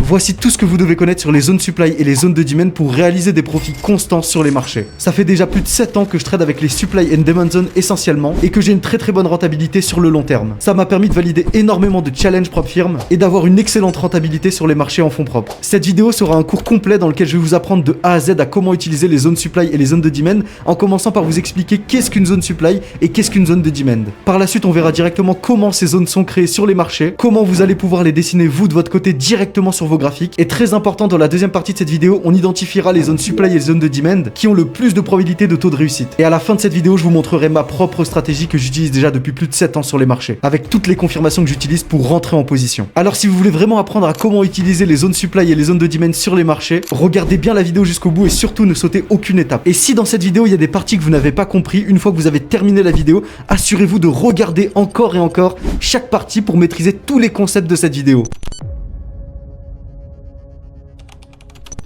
Voici tout ce que vous devez connaître sur les zones supply et les zones de demand pour réaliser des profits constants sur les marchés. Ça fait déjà plus de 7 ans que je trade avec les supply and demand zones essentiellement et que j'ai une très bonne rentabilité sur le long terme. Ça m'a permis de valider énormément de challenges propres firmes et d'avoir une excellente rentabilité sur les marchés en fonds propres. Cette vidéo sera un cours complet dans lequel je vais vous apprendre de A à Z à comment utiliser les zones supply et les zones de demand en commençant par vous expliquer qu'est-ce qu'une zone supply et qu'est-ce qu'une zone de demand. Par la suite, on verra directement comment ces zones sont créées sur les marchés, comment vous allez pouvoir les dessiner vous de votre côté directement sur vos graphiques. Et très important, dans la deuxième partie de cette vidéo, on identifiera les zones supply et les zones de demand qui ont le plus de probabilité de taux de réussite. Et à la fin de cette vidéo, je vous montrerai ma propre stratégie que j'utilise déjà depuis plus de 7 ans sur les marchés, avec toutes les confirmations que j'utilise pour rentrer en position. Alors si vous voulez vraiment apprendre à comment utiliser les zones supply et les zones de demand sur les marchés, regardez bien la vidéo jusqu'au bout et surtout ne sautez aucune étape. Et si dans cette vidéo il y a des parties que vous n'avez pas compris, une fois que vous avez terminé la vidéo, assurez-vous de regarder encore et encore chaque partie pour maîtriser tous les concepts de cette vidéo.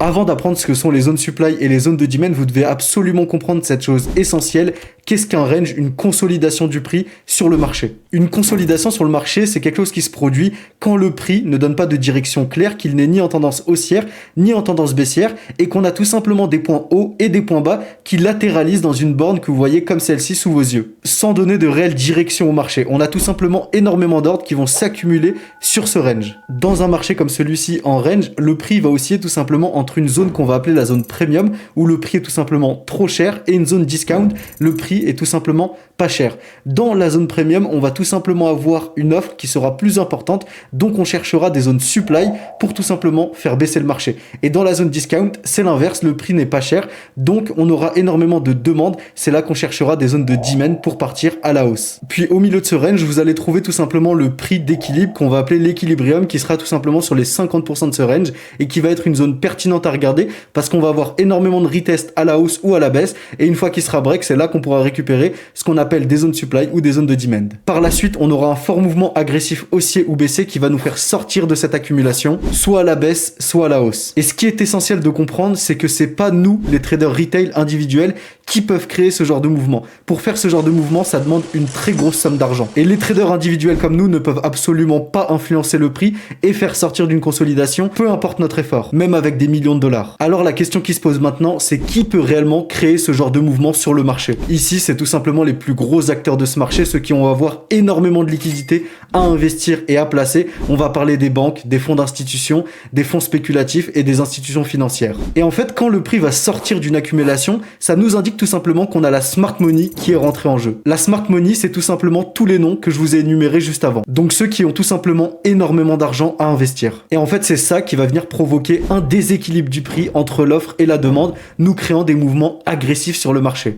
Avant d'apprendre ce que sont les zones supply et les zones de demand, vous devez absolument comprendre cette chose essentielle. Qu'est-ce qu'un range? Une consolidation du prix sur le marché. Une consolidation sur le marché, c'est quelque chose qui se produit quand le prix ne donne pas de direction claire, qu'il n'est ni en tendance haussière, ni en tendance baissière, et qu'on a tout simplement des points hauts et des points bas qui latéralisent dans une borne que vous voyez comme celle-ci sous vos yeux, sans donner de réelle direction au marché. On a tout simplement énormément d'ordres qui vont s'accumuler sur ce range. Dans un marché comme celui-ci en range, le prix va osciller tout simplement entre une zone qu'on va appeler la zone premium, où le prix est tout simplement trop cher, et une zone discount, le prix est tout simplement pas cher. Dans la zone premium, on va tout simplement avoir une offre qui sera plus importante, donc on cherchera des zones supply pour tout simplement faire baisser le marché. Et dans la zone discount, c'est l'inverse, le prix n'est pas cher, donc on aura énormément de demandes, c'est là qu'on cherchera des zones de demand pour partir à la hausse. Puis au milieu de ce range, vous allez trouver tout simplement le prix d'équilibre qu'on va appeler l'équilibrium, qui sera tout simplement sur les 50% de ce range et qui va être une zone pertinente à regarder parce qu'on va avoir énormément de retest à la hausse ou à la baisse, et une fois qu'il sera break, c'est là qu'on pourra récupérer ce qu'on appelle des zones supply ou des zones de demand. Par la suite, on aura un fort mouvement agressif haussier ou baissier qui va nous faire sortir de cette accumulation, soit à la baisse, soit à la hausse. Et ce qui est essentiel de comprendre, c'est que c'est pas nous, les traders retail individuels, qui peuvent créer ce genre de mouvement. Pour faire ce genre de mouvement, ça demande une très grosse somme d'argent. Et les traders individuels comme nous ne peuvent absolument pas influencer le prix et faire sortir d'une consolidation, peu importe notre effort, même avec des millions de dollars. Alors la question qui se pose maintenant, c'est qui peut réellement créer ce genre de mouvement sur le marché? Ici, c'est tout simplement les plus gros acteurs de ce marché, ceux qui vont avoir énormément de liquidités à investir et à placer. On va parler des banques, des fonds d'institutions, des fonds spéculatifs et des institutions financières. Et en fait, quand le prix va sortir d'une accumulation, ça nous indique tout simplement qu'on a la smart money qui est rentrée en jeu. La smart money, c'est tout simplement tous les noms que je vous ai énumérés juste avant. Donc ceux qui ont tout simplement énormément d'argent à investir. Et en fait, c'est ça qui va venir provoquer un déséquilibre du prix entre l'offre et la demande, nous créant des mouvements agressifs sur le marché.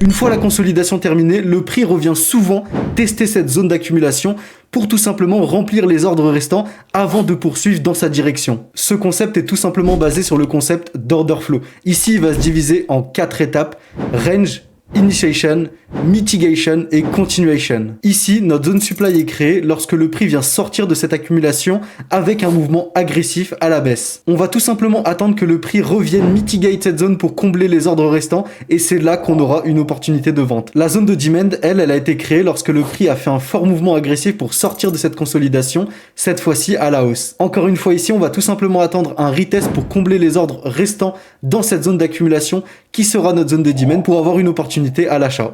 Une fois la consolidation terminée, le prix revient souvent tester cette zone d'accumulation pour tout simplement remplir les ordres restants avant de poursuivre dans sa direction. Ce concept est tout simplement basé sur le concept d'order flow. Ici, il va se diviser en 4 étapes: range, initiation, mitigation et continuation. Ici, notre zone supply est créée lorsque le prix vient sortir de cette accumulation avec un mouvement agressif à la baisse. On va tout simplement attendre que le prix revienne mitigate cette zone pour combler les ordres restants, et c'est là qu'on aura une opportunité de vente. La zone de demand, elle a été créée lorsque le prix a fait un fort mouvement agressif pour sortir de cette consolidation, cette fois-ci à la hausse. Encore une fois ici, on va tout simplement attendre un retest pour combler les ordres restants dans cette zone d'accumulation qui sera notre zone de demand pour avoir une opportunité à l'achat.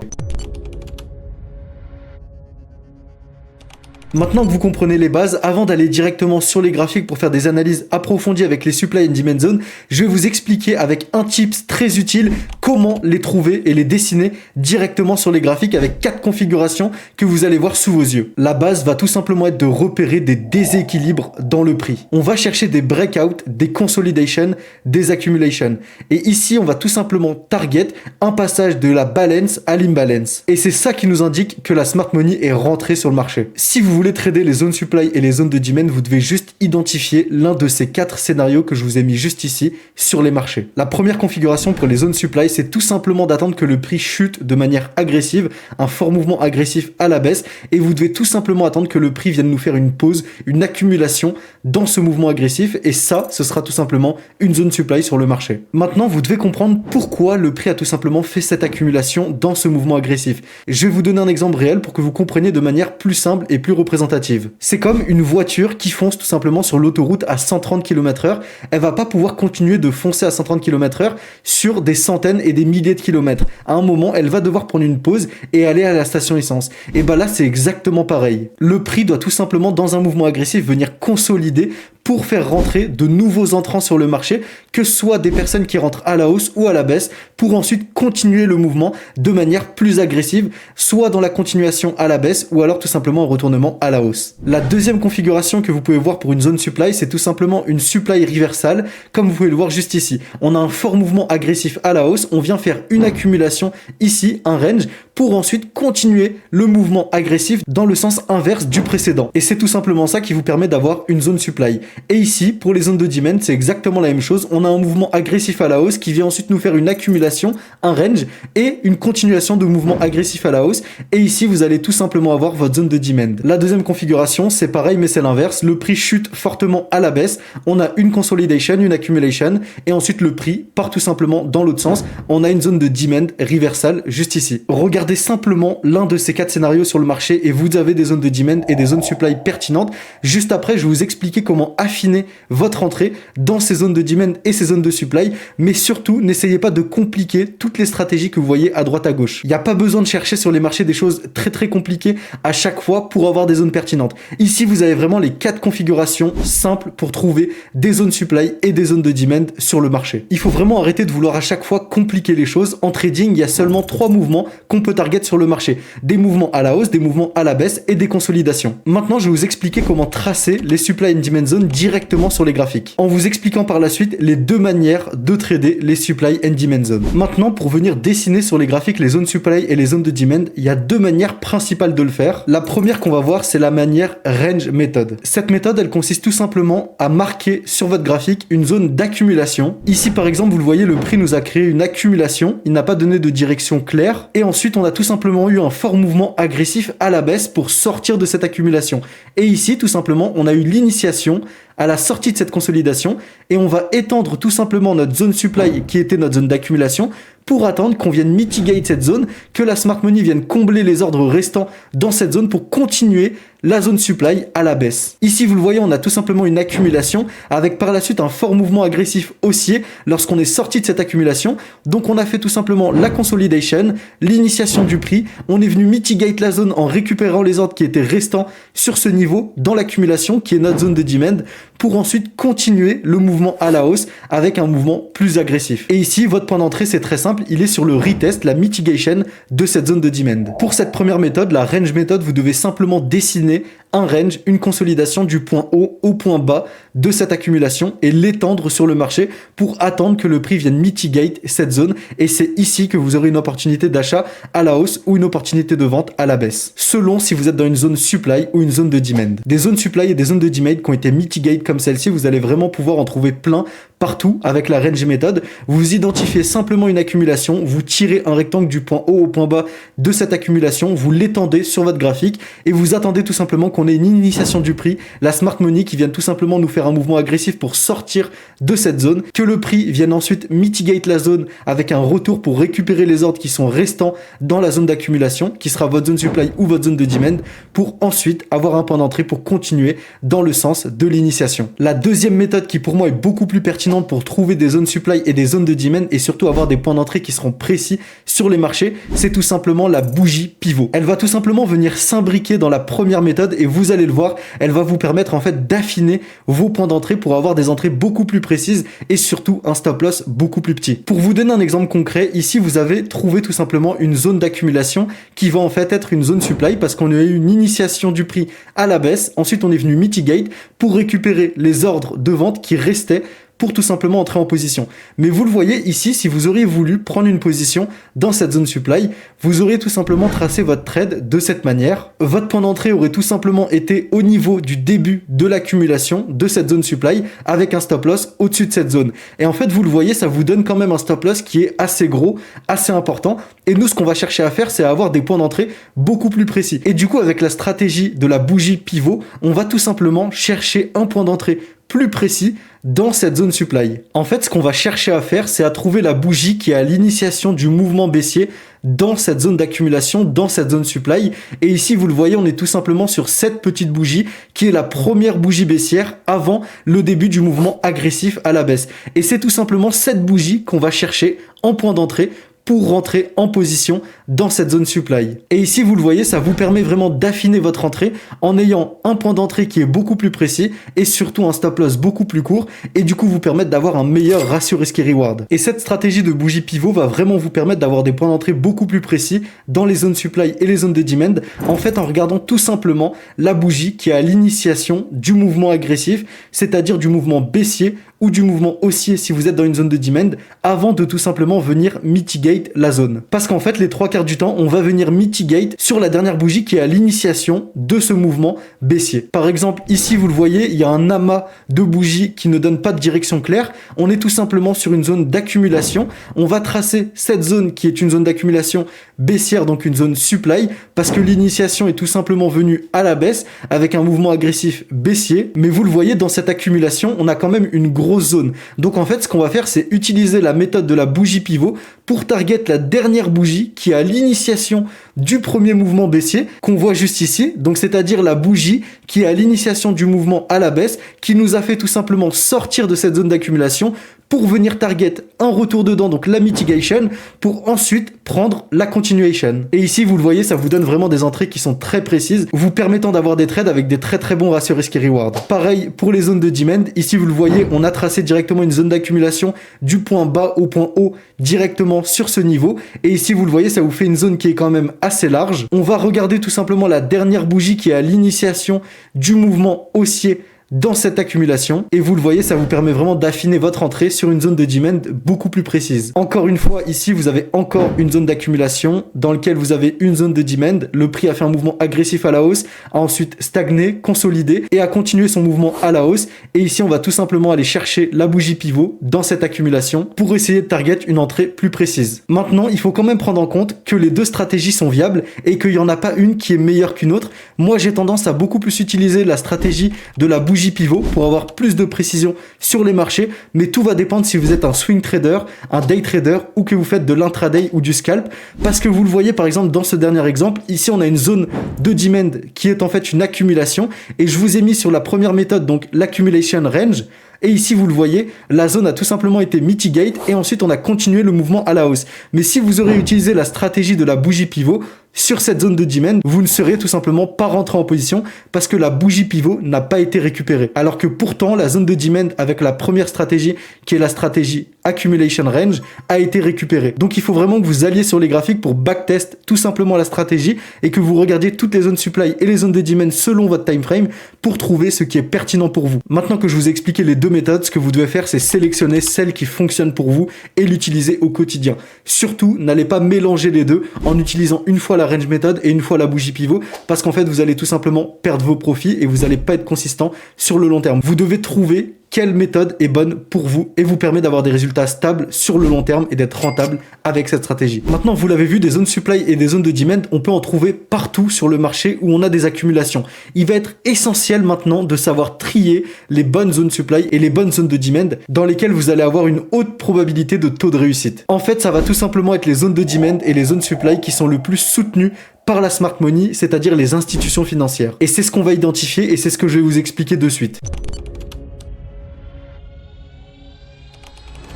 Maintenant que vous comprenez les bases, avant d'aller directement sur les graphiques pour faire des analyses approfondies avec les supply and demand zones, je vais vous expliquer avec un tips très utile comment les trouver et les dessiner directement sur les graphiques avec 4 configurations que vous allez voir sous vos yeux. La base va tout simplement être de repérer des déséquilibres dans le prix. On va chercher des breakouts, des consolidations, des accumulations. Et ici, on va tout simplement target un passage de la balance à l'imbalance. Et c'est ça qui nous indique que la smart money est rentrée sur le marché. Si vous voulez trader les zones supply et les zones de demand, vous devez juste identifier l'un de ces 4 scénarios que je vous ai mis juste ici sur les marchés. La première configuration pour les zones supply, c'est tout simplement d'attendre que le prix chute de manière agressive, un fort mouvement agressif à la baisse, et vous devez tout simplement attendre que le prix vienne nous faire une pause, une accumulation dans ce mouvement agressif, et ça, ce sera tout simplement une zone supply sur le marché. Maintenant, vous devez comprendre pourquoi le prix a tout simplement fait cette accumulation dans ce mouvement agressif. Je vais vous donner un exemple réel pour que vous compreniez de manière plus simple et plus représentative. C'est comme une voiture qui fonce tout simplement sur l'autoroute à 130 km/h. Elle va pas pouvoir continuer de foncer à 130 km/h sur des centaines et des milliers de kilomètres. À un moment, elle va devoir prendre une pause et aller à la station essence. Et bah là, c'est exactement pareil. Le prix doit tout simplement, dans un mouvement agressif, venir consolider pour faire rentrer de nouveaux entrants sur le marché, que ce soit des personnes qui rentrent à la hausse ou à la baisse, pour ensuite continuer le mouvement de manière plus agressive, soit dans la continuation à la baisse, ou alors tout simplement un retournement à la hausse. La deuxième configuration que vous pouvez voir pour une zone supply, c'est tout simplement une supply reversal, comme vous pouvez le voir juste ici. On a un fort mouvement agressif à la hausse, on vient faire une accumulation ici, un range, pour ensuite continuer le mouvement agressif dans le sens inverse du précédent. Et c'est tout simplement ça qui vous permet d'avoir une zone supply. Et ici, pour les zones de demand, c'est exactement la même chose. On a un mouvement agressif à la hausse qui vient ensuite nous faire une accumulation, un range et une continuation de mouvement agressif à la hausse. Et ici, vous allez tout simplement avoir votre zone de demand. La deuxième configuration, c'est pareil, mais c'est l'inverse. Le prix chute fortement à la baisse. On a une consolidation, une accumulation, et ensuite le prix part tout simplement dans l'autre sens. On a une zone de demand reversal juste ici. Regardez simplement l'un de ces 4 scénarios sur le marché et vous avez des zones de demand et des zones supply pertinentes. Juste après, je vais vous expliquer comment affiner votre entrée dans ces zones de demand et ces zones de supply, mais surtout, n'essayez pas de compliquer toutes les stratégies que vous voyez à droite à gauche. Il n'y a pas besoin de chercher sur les marchés des choses très compliquées à chaque fois pour avoir des zones pertinentes. Ici, vous avez vraiment les 4 configurations simples pour trouver des zones supply et des zones de demand sur le marché. Il faut vraiment arrêter de vouloir à chaque fois compliquer les choses. En trading, il y a seulement 3 mouvements qu'on peut target sur le marché. Des mouvements à la hausse, des mouvements à la baisse et des consolidations. Maintenant, je vais vous expliquer comment tracer les supply and demand zones directement sur les graphiques, en vous expliquant par la suite les 2 manières de trader les supply and demand zones. Maintenant, pour venir dessiner sur les graphiques les zones supply et les zones de demand, il y a 2 manières principales de le faire. La première qu'on va voir, c'est la manière range method. Cette méthode, elle consiste tout simplement à marquer sur votre graphique une zone d'accumulation. Ici, par exemple, vous le voyez, le prix nous a créé une accumulation. Il n'a pas donné de direction claire. Et ensuite, on a tout simplement eu un fort mouvement agressif à la baisse pour sortir de cette accumulation. Et ici, tout simplement, on a eu l'initiation à la sortie de cette consolidation et on va étendre tout simplement notre zone supply qui était notre zone d'accumulation pour attendre qu'on vienne mitigate cette zone, que la smart money vienne combler les ordres restants dans cette zone pour continuer la zone supply à la baisse. Ici, vous le voyez, on a tout simplement une accumulation avec par la suite un fort mouvement agressif haussier lorsqu'on est sorti de cette accumulation. Donc, on a fait tout simplement la consolidation, l'initiation du prix. On est venu mitigate la zone en récupérant les ordres qui étaient restants sur ce niveau dans l'accumulation qui est notre zone de demand pour ensuite continuer le mouvement à la hausse avec un mouvement plus agressif. Et ici, votre point d'entrée, c'est très simple, il est sur le retest, la mitigation de cette zone de demand. Pour cette première méthode, la range méthode, vous devez simplement dessiner un range, une consolidation du point haut au point bas de cette accumulation et l'étendre sur le marché pour attendre que le prix vienne mitigate cette zone. Et c'est ici que vous aurez une opportunité d'achat à la hausse ou une opportunité de vente à la baisse, selon si vous êtes dans une zone supply ou une zone de demand. Des zones supply et des zones de demand qui ont été mitigate comme celle-ci, vous allez vraiment pouvoir en trouver plein partout avec la range méthode. Vous identifiez simplement une accumulation, vous tirez un rectangle du point haut au point bas de cette accumulation, vous l'étendez sur votre graphique et vous attendez tout simplement qu'on ait une initiation du prix, la smart money qui vienne tout simplement nous faire un mouvement agressif pour sortir de cette zone, que le prix vienne ensuite mitigate la zone avec un retour pour récupérer les ordres qui sont restants dans la zone d'accumulation, qui sera votre zone supply ou votre zone de demand, pour ensuite avoir un point d'entrée pour continuer dans le sens de l'initiation. La deuxième méthode qui pour moi est beaucoup plus pertinente pour trouver des zones supply et des zones de demand et surtout avoir des points d'entrée qui seront précis sur les marchés, c'est tout simplement la bougie pivot. Elle va tout simplement venir s'imbriquer dans la première méthode et vous allez le voir, elle va vous permettre en fait d'affiner vos points d'entrée pour avoir des entrées beaucoup plus précises et surtout un stop loss beaucoup plus petit. Pour vous donner un exemple concret, ici vous avez trouvé tout simplement une zone d'accumulation qui va en fait être une zone supply parce qu'on a eu une initiation du prix à la baisse, ensuite on est venu mitigate pour récupérer les ordres de vente qui restaient pour tout simplement entrer en position. Mais vous le voyez ici, si vous auriez voulu prendre une position dans cette zone supply, vous auriez tout simplement tracé votre trade de cette manière. Votre point d'entrée aurait tout simplement été au niveau du début de l'accumulation de cette zone supply avec un stop loss au-dessus de cette zone. Et en fait, vous le voyez, ça vous donne quand même un stop loss qui est assez gros, assez important. Et nous, ce qu'on va chercher à faire, c'est avoir des points d'entrée beaucoup plus précis. Et du coup, avec la stratégie de la bougie pivot, on va tout simplement chercher un point d'entrée plus précis dans cette zone supply. En fait, ce qu'on va chercher à faire, c'est à trouver la bougie qui est à l'initiation du mouvement baissier dans cette zone d'accumulation, dans cette zone supply. Et ici, vous le voyez, on est tout simplement sur cette petite bougie qui est la première bougie baissière avant le début du mouvement agressif à la baisse. Et c'est tout simplement cette bougie qu'on va chercher en point d'entrée pour rentrer en position dans cette zone supply. Et ici, vous le voyez, ça vous permet vraiment d'affiner votre entrée en ayant un point d'entrée qui est beaucoup plus précis et surtout un stop loss beaucoup plus court et du coup vous permettre d'avoir un meilleur ratio risque-reward. Et cette stratégie de bougie pivot va vraiment vous permettre d'avoir des points d'entrée beaucoup plus précis dans les zones supply et les zones de demand, en fait en regardant tout simplement la bougie qui est à l'initiation du mouvement agressif, c'est-à-dire du mouvement baissier ou du mouvement haussier si vous êtes dans une zone de demand, avant de tout simplement venir mitigate la zone. Parce qu'en fait, les 3/4 du temps, on va venir mitigate sur la dernière bougie qui est à l'initiation de ce mouvement baissier. Par exemple, ici, vous le voyez, il y a un amas de bougies qui ne donne pas de direction claire. On est tout simplement sur une zone d'accumulation. On va tracer cette zone qui est une zone d'accumulation baissière, donc une zone supply, parce que l'initiation est tout simplement venue à la baisse avec un mouvement agressif baissier. Mais vous le voyez, dans cette accumulation, on a quand même une grosse zone. Donc en fait, ce qu'on va faire, c'est utiliser la méthode de la bougie pivot pour target la dernière bougie qui est à l'initiation du premier mouvement baissier qu'on voit juste ici. Donc c'est-à-dire la bougie qui est à l'initiation du mouvement à la baisse, qui nous a fait tout simplement sortir de cette zone d'accumulation pour venir target un retour dedans, donc la mitigation, pour ensuite prendre la continuation. Et ici, vous le voyez, ça vous donne vraiment des entrées qui sont très précises, vous permettant d'avoir des trades avec des très très bons ratios risque et reward. Pareil pour les zones de demand. Ici, vous le voyez, on a tracé directement une zone d'accumulation du point bas au point haut directement sur ce niveau. Et ici, vous le voyez, ça vous fait une zone qui est quand même assez large. On va regarder tout simplement la dernière bougie qui est à l'initiation du mouvement haussier dans cette accumulation, et vous le voyez, ça vous permet vraiment d'affiner votre entrée sur une zone de demand beaucoup plus précise. Encore une fois, ici vous avez encore une zone d'accumulation dans laquelle vous avez une zone de demand. Le prix a fait un mouvement agressif à la hausse, a ensuite stagné, consolidé et a continué son mouvement à la hausse. Et ici on va tout simplement aller chercher la bougie pivot dans cette accumulation pour essayer de target une entrée plus précise. Maintenant, il faut quand même prendre en compte que les deux stratégies sont viables et qu'il n'y en a pas une qui est meilleure qu'une autre. Moi j'ai tendance à beaucoup plus utiliser la stratégie de la bougie pivot pour avoir plus de précision sur les marchés, mais tout va dépendre si vous êtes un swing trader, un day trader ou que vous faites de l'intraday ou du scalp, parce que vous le voyez par exemple dans ce dernier exemple, ici on a une zone de demand qui est en fait une accumulation, et je vous ai mis sur la première méthode, donc l'accumulation range. Et ici, vous le voyez, la zone a tout simplement été mitigate et ensuite on a continué le mouvement à la hausse. Mais si vous aurez utilisé la stratégie de la bougie pivot sur cette zone de demand, vous ne serez tout simplement pas rentré en position parce que la bougie pivot n'a pas été récupérée. Alors que pourtant, la zone de demand avec la première stratégie, qui est la stratégie accumulation range, a été récupérée. Donc il faut vraiment que vous alliez sur les graphiques pour backtest tout simplement la stratégie et que vous regardiez toutes les zones supply et les zones de demand selon votre time frame pour trouver ce qui est pertinent pour vous. Maintenant que je vous ai expliqué les deux méthodes, ce que vous devez faire, c'est sélectionner celle qui fonctionne pour vous et l'utiliser au quotidien. Surtout, n'allez pas mélanger les deux en utilisant une fois la range méthode et une fois la bougie pivot, parce qu'en fait, vous allez tout simplement perdre vos profits et vous n'allez pas être consistant sur le long terme. Vous devez trouver quelle méthode est bonne pour vous et vous permet d'avoir des résultats stables sur le long terme et d'être rentable avec cette stratégie. Maintenant, vous l'avez vu, des zones supply et des zones de demand, on peut en trouver partout sur le marché où on a des accumulations. Il va être essentiel maintenant de savoir trier les bonnes zones supply et les bonnes zones de demand dans lesquelles vous allez avoir une haute probabilité de taux de réussite. En fait, ça va tout simplement être les zones de demand et les zones supply qui sont le plus soutenues par la smart money, c'est-à-dire les institutions financières. Et c'est ce qu'on va identifier et c'est ce que je vais vous expliquer de suite.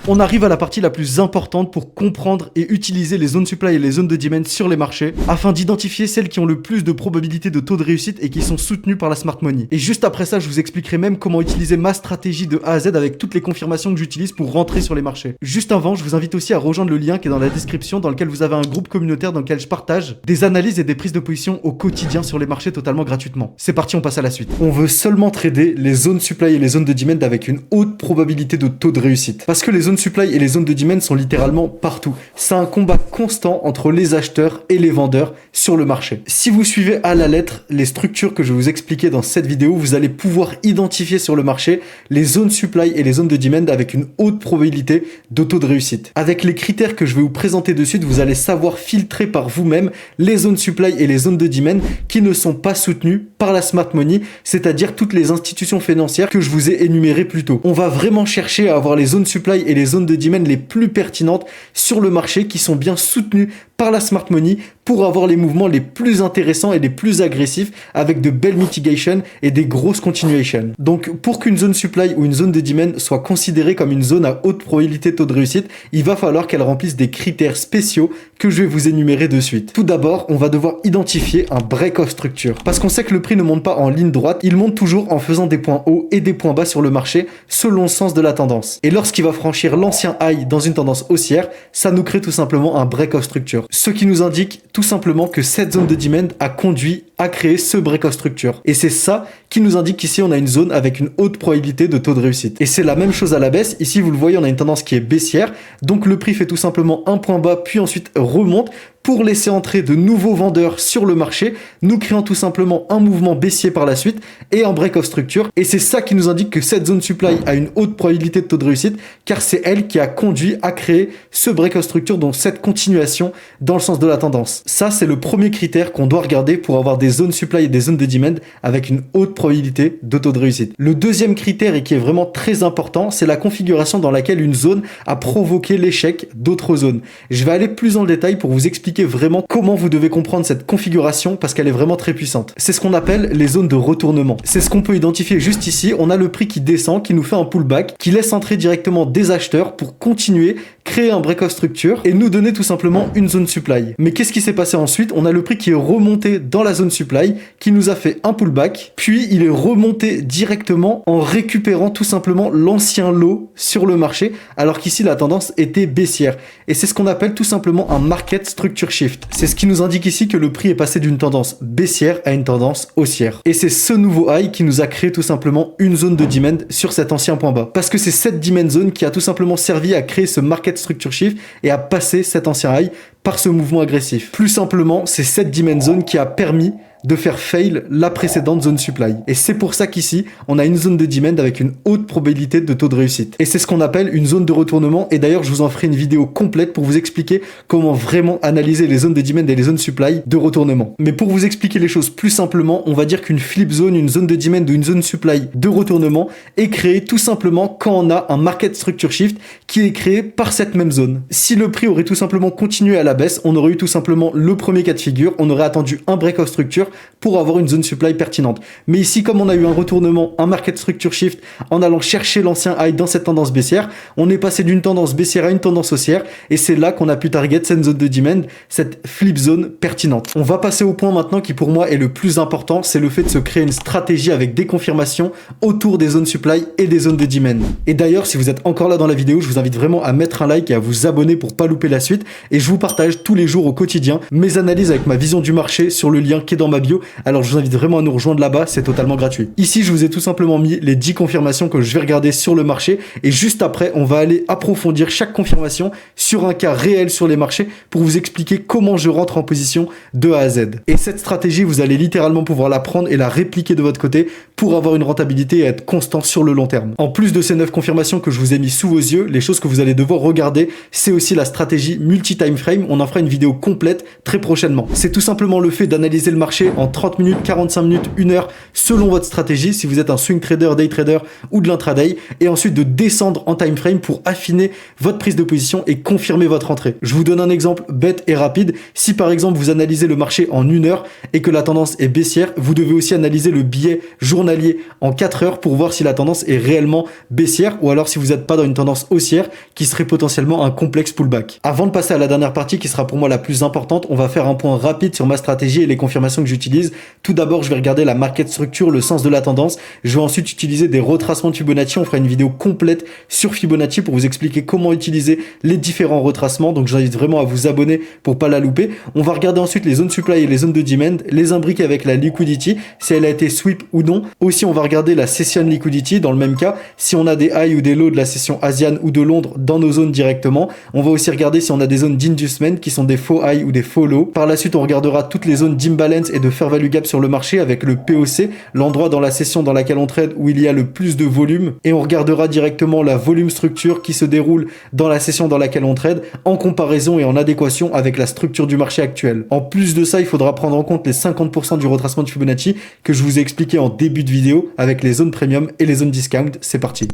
On arrive à la partie la plus importante pour comprendre et utiliser les zones supply et les zones de demand sur les marchés afin d'identifier celles qui ont le plus de probabilité de taux de réussite et qui sont soutenues par la smart money. Et juste après ça, je vous expliquerai même comment utiliser ma stratégie de A à Z avec toutes les confirmations que j'utilise pour rentrer sur les marchés. Juste avant, je vous invite aussi à rejoindre le lien qui est dans la description dans lequel vous avez un groupe communautaire dans lequel je partage des analyses et des prises de position au quotidien sur les marchés totalement gratuitement. C'est parti, on passe à la suite. On veut seulement trader les zones supply et les zones de demand avec une haute probabilité de taux de réussite. Parce que les zones supply et les zones de demand sont littéralement partout. C'est un combat constant entre les acheteurs et les vendeurs sur le marché. Si vous suivez à la lettre les structures que je vais vous expliquer dans cette vidéo, vous allez pouvoir identifier sur le marché les zones supply et les zones de demand avec une haute probabilité de taux de réussite. Avec les critères que je vais vous présenter de suite, vous allez savoir filtrer par vous-même les zones supply et les zones de demand qui ne sont pas soutenues par la smart money, c'est-à-dire toutes les institutions financières que je vous ai énumérées plus tôt. On va vraiment chercher à avoir les zones supply et les zones de demand les plus pertinentes sur le marché qui sont bien soutenues par la smart money pour avoir les mouvements les plus intéressants et les plus agressifs avec de belles mitigations et des grosses continuations. Donc pour qu'une zone supply ou une zone de demand soit considérée comme une zone à haute probabilité de taux de réussite, il va falloir qu'elle remplisse des critères spéciaux que je vais vous énumérer de suite. Tout d'abord, on va devoir identifier un break-off structure. Parce qu'on sait que le prix ne monte pas en ligne droite, il monte toujours en faisant des points hauts et des points bas sur le marché selon le sens de la tendance. Et lorsqu'il va franchir l'ancien high dans une tendance haussière, ça nous crée tout simplement un break-off structure. Ce qui nous indique tout simplement que cette zone de demand a conduit à créer ce break-off structure. Et c'est ça qui nous indique qu'ici on a une zone avec une haute probabilité de taux de réussite. Et c'est la même chose à la baisse. Ici vous le voyez, on a une tendance qui est baissière. Donc le prix fait tout simplement un point bas puis ensuite remonte pour laisser entrer de nouveaux vendeurs sur le marché, nous créant tout simplement un mouvement baissier par la suite et un break-off structure. Et c'est ça qui nous indique que cette zone supply a une haute probabilité de taux de réussite car c'est elle qui a conduit à créer ce break-off structure, donc cette continuation dans le sens de la tendance. Ça, c'est le premier critère qu'on doit regarder pour avoir des zones supply et des zones de demand avec une haute probabilité de taux de réussite. Le deuxième critère et qui est vraiment très important, c'est la configuration dans laquelle une zone a provoqué l'échec d'autres zones. Je vais aller plus en détail pour vous expliquer vraiment comment vous devez comprendre cette configuration parce qu'elle est vraiment très puissante. C'est ce qu'on appelle les zones de retournement. C'est ce qu'on peut identifier juste ici. On a le prix qui descend, qui nous fait un pullback, qui laisse entrer directement des acheteurs pour continuer, créer un break-off structure et nous donner tout simplement une zone supply. Mais qu'est-ce qui s'est passé ensuite? On a le prix qui est remonté dans la zone supply, qui nous a fait un pullback, puis il est remonté directement en récupérant tout simplement l'ancien lot sur le marché, alors qu'ici la tendance était baissière. Et c'est ce qu'on appelle tout simplement un market structure shift. C'est ce qui nous indique ici que le prix est passé d'une tendance baissière à une tendance haussière. Et c'est ce nouveau high qui nous a créé tout simplement une zone de demand sur cet ancien point bas. Parce que c'est cette demand zone qui a tout simplement servi à créer ce market structure shift et à passer cet ancien high par ce mouvement agressif. Plus simplement, c'est cette demand zone qui a permis de faire fail la précédente zone supply. Et c'est pour ça qu'ici, on a une zone de demand avec une haute probabilité de taux de réussite. Et c'est ce qu'on appelle une zone de retournement. Et d'ailleurs, je vous en ferai une vidéo complète pour vous expliquer comment vraiment analyser les zones de demand et les zones supply de retournement. Mais pour vous expliquer les choses plus simplement, on va dire qu'une flip zone, une zone de demand ou une zone supply de retournement est créée tout simplement quand on a un market structure shift qui est créé par cette même zone. Si le prix aurait tout simplement continué à la baisse, on aurait eu tout simplement le premier cas de figure, on aurait attendu un break-off structure pour avoir une zone supply pertinente. Mais ici, comme on a eu un retournement, un market structure shift, en allant chercher l'ancien high dans cette tendance baissière, on est passé d'une tendance baissière à une tendance haussière, et c'est là qu'on a pu target cette zone de demand, cette flip zone pertinente. On va passer au point maintenant qui pour moi est le plus important, c'est le fait de se créer une stratégie avec des confirmations autour des zones supply et des zones de demand. Et d'ailleurs, si vous êtes encore là dans la vidéo, je vous invite vraiment à mettre un like et à vous abonner pour pas louper la suite, et je vous partage tous les jours au quotidien mes analyses avec ma vision du marché sur le lien qui est dans ma bio. Alors je vous invite vraiment à nous rejoindre là-bas, c'est totalement gratuit. Ici, je vous ai tout simplement mis les 10 confirmations que je vais regarder sur le marché et juste après, on va aller approfondir chaque confirmation sur un cas réel sur les marchés pour vous expliquer comment je rentre en position de A à Z. Et cette stratégie, vous allez littéralement pouvoir la prendre et la répliquer de votre côté pour avoir une rentabilité et être constant sur le long terme. En plus de ces 9 confirmations que je vous ai mis sous vos yeux, les choses que vous allez devoir regarder, c'est aussi la stratégie multi-time frame. On en fera une vidéo complète très prochainement. C'est tout simplement le fait d'analyser le marché en 30 minutes, 45 minutes, 1 heure, selon votre stratégie, si vous êtes un swing trader, day trader ou de l'intraday, et ensuite de descendre en time frame pour affiner votre prise de position et confirmer votre entrée. Je vous donne un exemple bête et rapide. Si par exemple vous analysez le marché en 1 heure et que la tendance est baissière, vous devez aussi analyser le billet journalier en 4 heures pour voir si la tendance est réellement baissière ou alors si vous n'êtes pas dans une tendance haussière qui serait potentiellement un complexe pullback. Avant de passer à la dernière partie qui sera pour moi la plus importante, on va faire un point rapide sur ma stratégie et les confirmations que j'utilise. Tout d'abord, je vais regarder la market structure, le sens de la tendance. Je vais ensuite utiliser des retracements de Fibonacci. On fera une vidéo complète sur Fibonacci pour vous expliquer comment utiliser les différents retracements. Donc, j'invite vraiment à vous abonner pour pas la louper. On va regarder ensuite les zones supply et les zones de demand, les imbriquer avec la liquidity, si elle a été sweep ou non. Aussi, on va regarder la session liquidity dans le même cas, si on a des highs ou des lows de la session Asian ou de Londres dans nos zones directement. On va aussi regarder si on a des zones d'inducement qui sont des faux highs ou des faux lows. Par la suite, on regardera toutes les zones d'imbalance et de fair value gap sur le marché avec le POC, l'endroit dans la session dans laquelle on trade où il y a le plus de volume. Et on regardera directement la volume structure qui se déroule dans la session dans laquelle on trade en comparaison et en adéquation avec la structure du marché actuel. En plus de ça, il faudra prendre en compte les 50% du retracement de Fibonacci que je vous ai expliqué en début de vidéo avec les zones premium et les zones discount. C'est parti.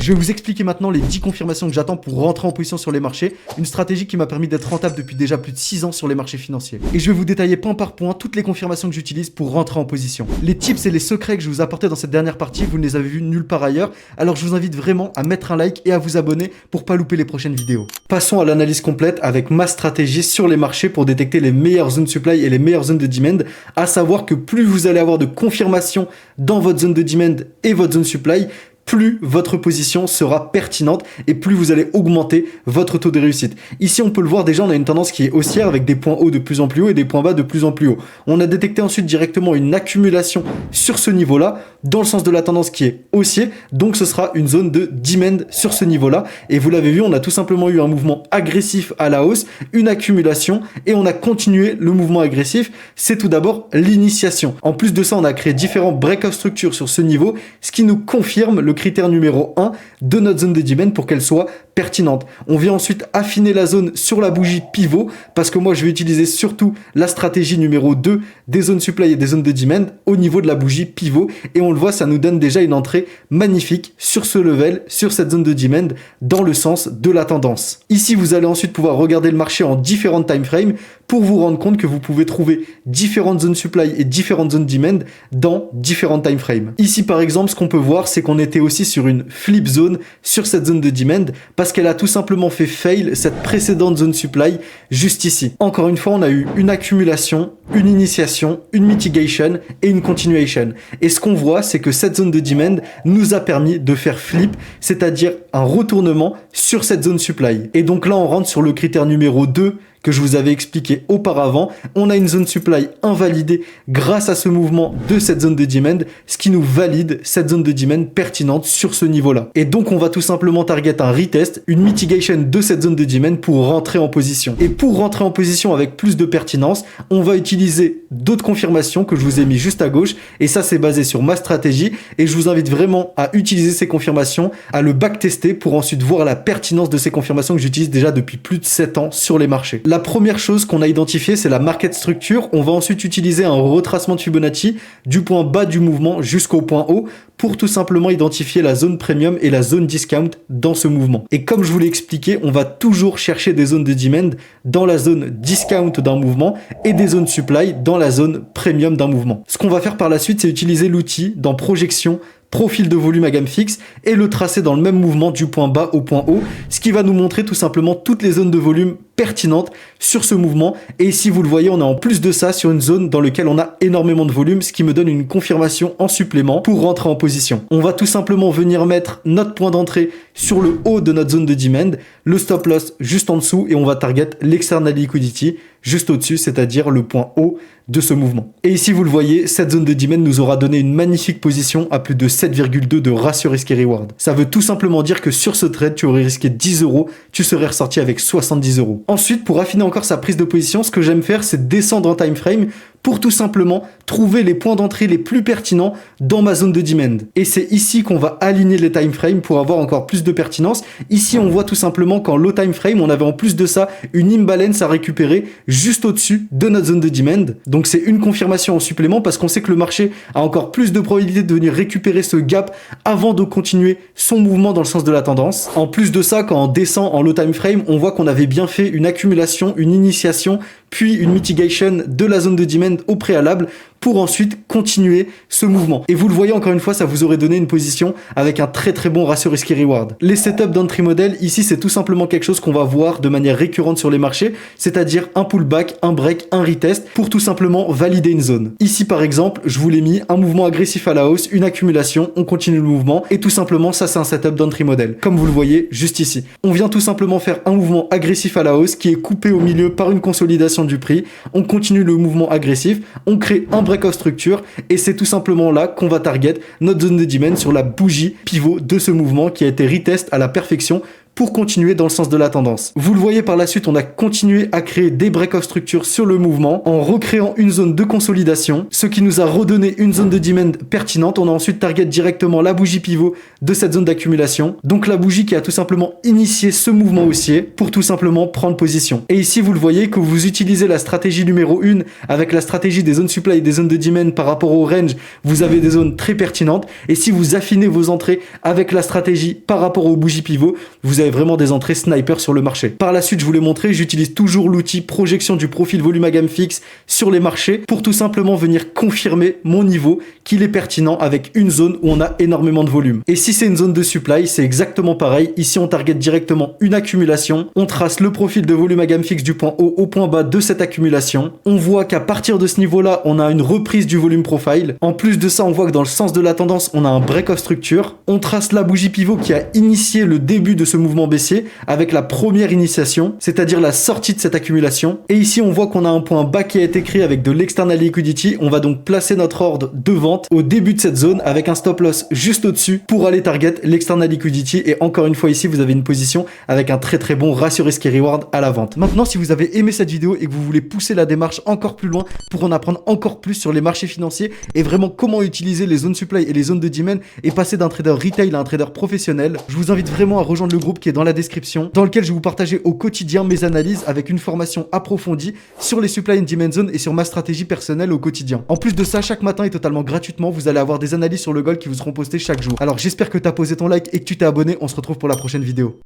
Je vais vous expliquer maintenant les 10 confirmations que j'attends pour rentrer en position sur les marchés, une stratégie qui m'a permis d'être rentable depuis déjà plus de 6 ans sur les marchés financiers. Et je vais vous détailler point par point toutes les confirmations que j'utilise pour rentrer en position. Les tips et les secrets que je vous ai apportés dans cette dernière partie, vous ne les avez vus nulle part ailleurs, alors je vous invite vraiment à mettre un like et à vous abonner pour pas louper les prochaines vidéos. Passons à l'analyse complète avec ma stratégie sur les marchés pour détecter les meilleures zones supply et les meilleures zones de demand, à savoir que plus vous allez avoir de confirmations dans votre zone de demand et votre zone supply, plus votre position sera pertinente et plus vous allez augmenter votre taux de réussite. Ici, on peut le voir déjà, on a une tendance qui est haussière avec des points hauts de plus en plus hauts et des points bas de plus en plus hauts. On a détecté ensuite directement une accumulation sur ce niveau-là, dans le sens de la tendance qui est haussier, donc ce sera une zone de demand sur ce niveau-là. Et vous l'avez vu, on a tout simplement eu un mouvement agressif à la hausse, une accumulation, et on a continué le mouvement agressif. C'est tout d'abord l'initiation. En plus de ça, on a créé différents breakout structures sur ce niveau, ce qui nous confirme le critère numéro 1 de notre zone de demand pour qu'elle soit pertinente. On vient ensuite affiner la zone sur la bougie pivot parce que moi je vais utiliser surtout la stratégie numéro 2 des zones supply et des zones de demand au niveau de la bougie pivot et on le voit, ça nous donne déjà une entrée magnifique sur ce level, sur cette zone de demand dans le sens de la tendance. Ici vous allez ensuite pouvoir regarder le marché en différentes time frames pour vous rendre compte que vous pouvez trouver différentes zones supply et différentes zones demand dans différentes time frames. Ici par exemple, ce qu'on peut voir, c'est qu'on était aussi sur une flip zone sur cette zone de demand parce qu'elle a tout simplement fait fail cette précédente zone supply juste ici. Encore une fois, on a eu une accumulation, une initiation, une mitigation et une continuation. Et ce qu'on voit, c'est que cette zone de demand nous a permis de faire flip, c'est-à-dire un retournement sur cette zone supply. Et donc là, on rentre sur le critère numéro 2 que je vous avais expliqué auparavant. On a une zone supply invalidée grâce à ce mouvement de cette zone de demand, ce qui nous valide cette zone de demand pertinente sur ce niveau-là. Et donc, on va tout simplement target un retest, une mitigation de cette zone de demand pour rentrer en position. Et pour rentrer en position avec plus de pertinence, on va utiliser d'autres confirmations que je vous ai mis juste à gauche. Et ça, c'est basé sur ma stratégie. Et je vous invite vraiment à utiliser ces confirmations, à le backtester pour ensuite voir la pertinence de ces confirmations que j'utilise déjà depuis plus de 7 ans sur les marchés. La première chose qu'on a identifiée, c'est la market structure. On va ensuite utiliser un retracement de Fibonacci du point bas du mouvement jusqu'au point haut pour tout simplement identifier la zone premium et la zone discount dans ce mouvement. Et comme je vous l'ai expliqué, on va toujours chercher des zones de demand dans la zone discount d'un mouvement et des zones supply dans la zone premium d'un mouvement. Ce qu'on va faire par la suite, c'est utiliser l'outil dans projection, profil de volume à gamme fixe et le tracer dans le même mouvement du point bas au point haut, ce qui va nous montrer tout simplement toutes les zones de volume pertinentes sur ce mouvement. Et ici, vous le voyez, on est en plus de ça sur une zone dans laquelle on a énormément de volume, ce qui me donne une confirmation en supplément pour rentrer en position. On va tout simplement venir mettre notre point d'entrée sur le haut de notre zone de demand, le stop loss juste en dessous et on va target l'external liquidity juste au-dessus, c'est-à-dire le point haut de ce mouvement. Et ici, vous le voyez, cette zone de demand nous aura donné une magnifique position à plus de 7,2 de ratio risque et reward. Ça veut tout simplement dire que sur ce trade, tu aurais risqué 10 €, tu serais ressorti avec 70 €. Ensuite, pour affiner encore sa prise de position, ce que j'aime faire, c'est descendre en time frame pour tout simplement trouver les points d'entrée les plus pertinents dans ma zone de demand. Et c'est ici qu'on va aligner les time frames pour avoir encore plus de pertinence. Ici, on voit tout simplement qu'en low time frame, on avait en plus de ça une imbalance à récupérer juste au-dessus de notre zone de demand. Donc c'est une confirmation en supplément parce qu'on sait que le marché a encore plus de probabilité de venir récupérer ce gap avant de continuer son mouvement dans le sens de la tendance. En plus de ça, quand on descend en low time frame, on voit qu'on avait bien fait une accumulation, une initiation, puis une mitigation de la zone de demand au préalable pour ensuite continuer ce mouvement. Et vous le voyez encore une fois, ça vous aurait donné une position avec un très très bon ratio risky-reward. Les setups d'entry model, ici c'est tout simplement quelque chose qu'on va voir de manière récurrente sur les marchés, c'est-à-dire un pullback, un break, un retest pour tout simplement valider une zone. Ici par exemple, je vous l'ai mis, un mouvement agressif à la hausse, une accumulation, on continue le mouvement et tout simplement ça c'est un setup d'entry model. Comme vous le voyez juste ici. On vient tout simplement faire un mouvement agressif à la hausse qui est coupé au milieu par une consolidation du prix. On continue le mouvement agressif, on crée un breakout structure et c'est tout simplement là qu'on va target notre zone de demand sur la bougie pivot de ce mouvement qui a été retest à la perfection pour continuer dans le sens de la tendance. Vous le voyez par la suite, on a continué à créer des breakout structures sur le mouvement en recréant une zone de consolidation, ce qui nous a redonné une zone de demand pertinente. On a ensuite target directement la bougie pivot de cette zone d'accumulation. Donc la bougie qui a tout simplement initié ce mouvement haussier pour tout simplement prendre position. Et ici, vous le voyez que vous utilisez la stratégie numéro 1 avec la stratégie des zones supply et des zones de demand par rapport au range, vous avez des zones très pertinentes. Et si vous affinez vos entrées avec la stratégie par rapport aux bougies pivot, vous avez vraiment des entrées sniper sur le marché. Par la suite, je vous l'ai montré, j'utilise toujours l'outil projection du profil volume à gamme fixe sur les marchés pour tout simplement venir confirmer mon niveau qu'il est pertinent avec une zone où on a énormément de volume. Et si c'est une zone de supply, c'est exactement pareil. Ici, on target directement une accumulation. On trace le profil de volume à gamme fixe du point haut au point bas de cette accumulation. On voit qu'à partir de ce niveau-là, on a une reprise du volume profile. En plus de ça, on voit que dans le sens de la tendance, on a un break-off structure. On trace la bougie pivot qui a initié le début de ce mouvement baissier avec la première initiation, c'est-à-dire la sortie de cette accumulation. Et ici, on voit qu'on a un point bas qui a été créé avec de l'external liquidity. On va donc placer notre ordre de vente au début de cette zone avec un stop loss juste au-dessus pour aller target l'external liquidity. Et encore une fois, ici, vous avez une position avec un très très bon ratio risk et reward à la vente. Maintenant, si vous avez aimé cette vidéo et que vous voulez pousser la démarche encore plus loin pour en apprendre encore plus sur les marchés financiers et vraiment comment utiliser les zones supply et les zones de demand et passer d'un trader retail à un trader professionnel, je vous invite vraiment à rejoindre le groupe qui est dans la description, dans lequel je vais vous partager au quotidien mes analyses avec une formation approfondie sur les supply and demand zones et sur ma stratégie personnelle au quotidien. En plus de ça, chaque matin et totalement gratuitement, vous allez avoir des analyses sur le gold qui vous seront postées chaque jour. Alors j'espère que tu as posé ton like et que tu t'es abonné. On se retrouve pour la prochaine vidéo.